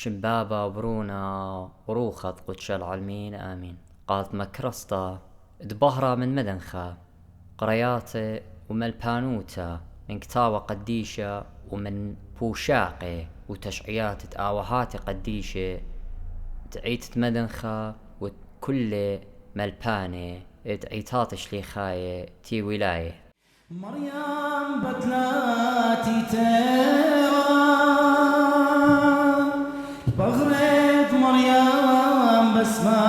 شبابا وبرونا وروخة قدش العالمين آمين. قالت مكرسطة دبهرة من مدنخة قرياتي وملبانوتا من كتابة قديشة ومن بوشاقي وتشعيات تآوهات قديشة تعيت مدنخة وكل ملباني تعيتات شليخاية تي ولاية مريم بتلاتي تيرا بغرد مريم بسمة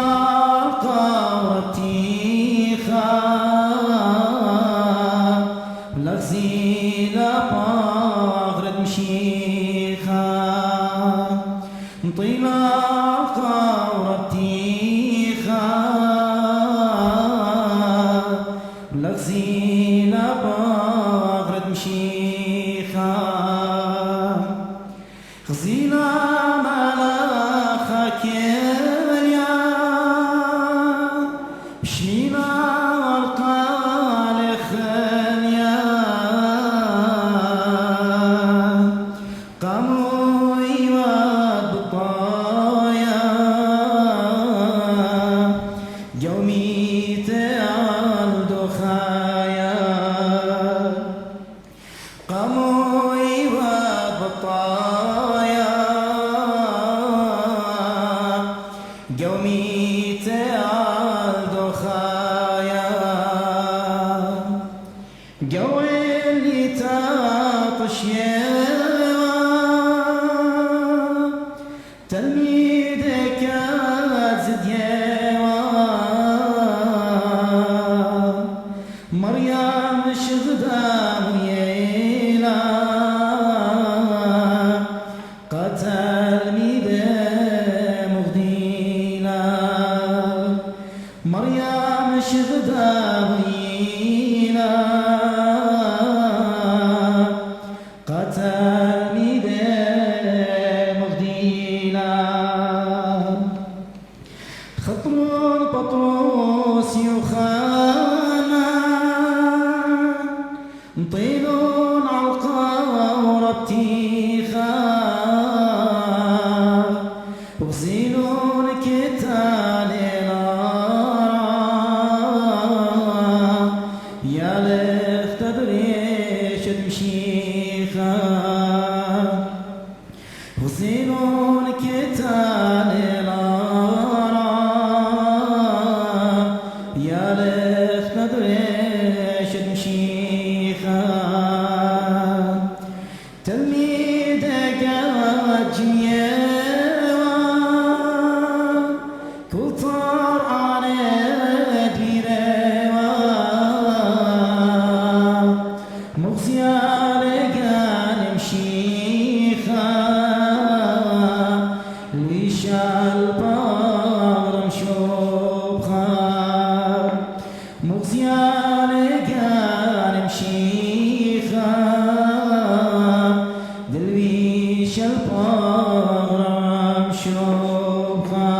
انطلاقة وتيخة لغزيلة بغرد مشيخة انطلاقة ورتيخة لغزيلة بغرد مشيخة غزيلة ملاخة كيليا بشميلة والقال خليا قاموا يواد بالطايا يومي تالدو خايا قاموا يواد بالطايا يومي تالدو خايا قوي اللي تاطش تلميذك زد مريم شغدام يلا قتل ميدة مغدينا مريم شغدام يلا قتل ميدة مغدينا خطر بطروس يخانا نطيلون عالقورة بتيخا وغزيلون كتالي يا لخ تدريش تمشيخا وغزيلون كتالي يا لخ تدريش تمشيخا تلميذك جميعا كل طار على ديريوا مغزيالك نمشيخا ليش البار مشوبخا مغزيالك نمشيخا دلويش البار مشوبخا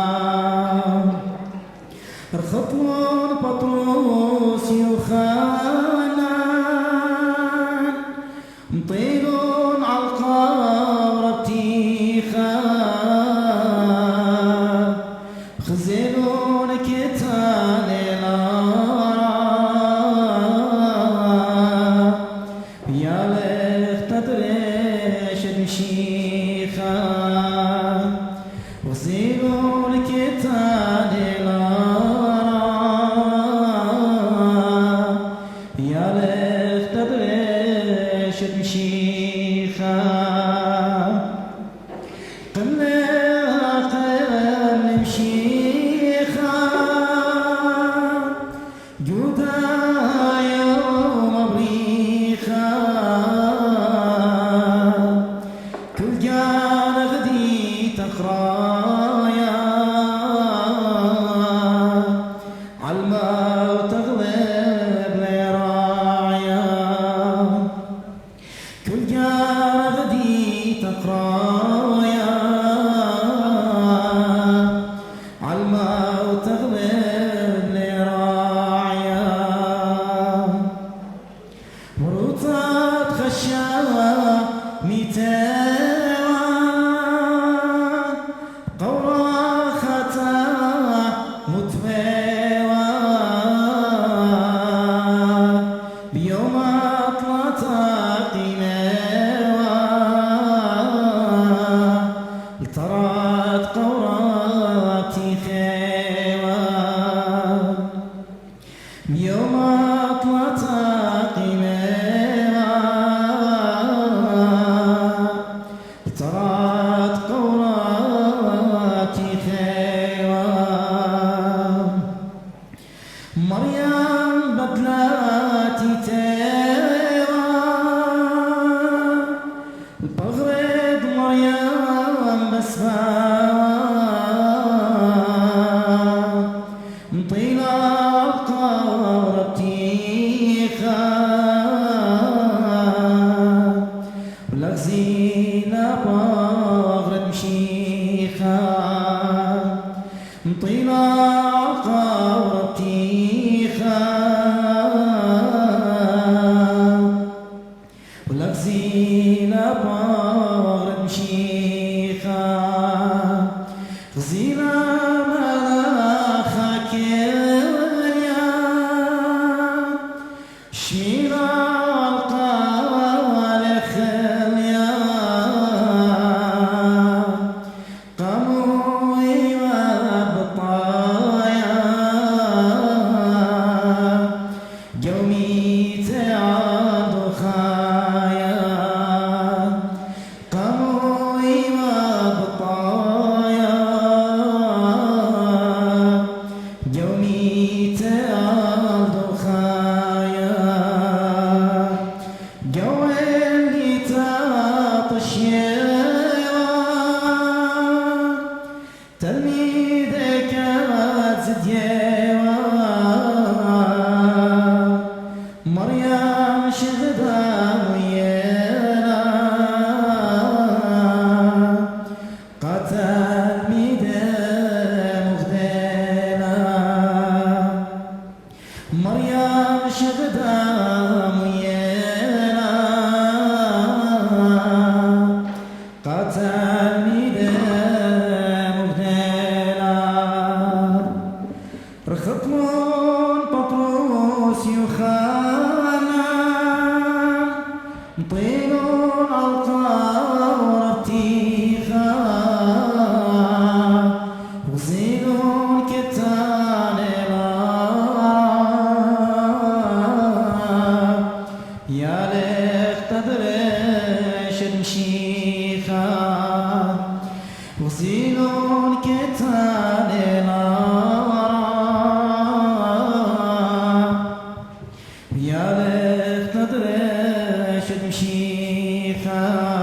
رخطون بطروس يخانا مطيلون عالقارة بتيخا خزيلون كتالي يا لخ تدريش مشيخا وغزيلون كتالي يا لخ تدريش مشيخا قمنا قم مشيخا جودا يوم بريخا كل خشا ميتوا قورا خطا متبوا بيوم أطلت قيموا الترات قوراتي خيوا بيوم أطلت ترات قوراتي خيوا مريم بدلاتي تيوا بغرد مريم بسبا مطيلة قورتي خا ولغزينا بغرد مشيخا مطيلة قورتي خا ولغزينا بغرد مشيخا غزينا ملاخا كيليا شميرا القوال خليا قموي وبطايا قومي تعاد خايا قموي وبطايا قومي تعاد خايا قوي تعطشيا تلميذك تزديوا مريم شغدا ويانا قتل ميدا مغدانا مريم شغدا ويانا قتل ميدا مغدانا رخطمون بطروس يخانا مطيلون عالقورة بتيخا وزينون كتان يا ليخ تدريش المشيخا وزينون كتان يا ليخ تدريش المشيخا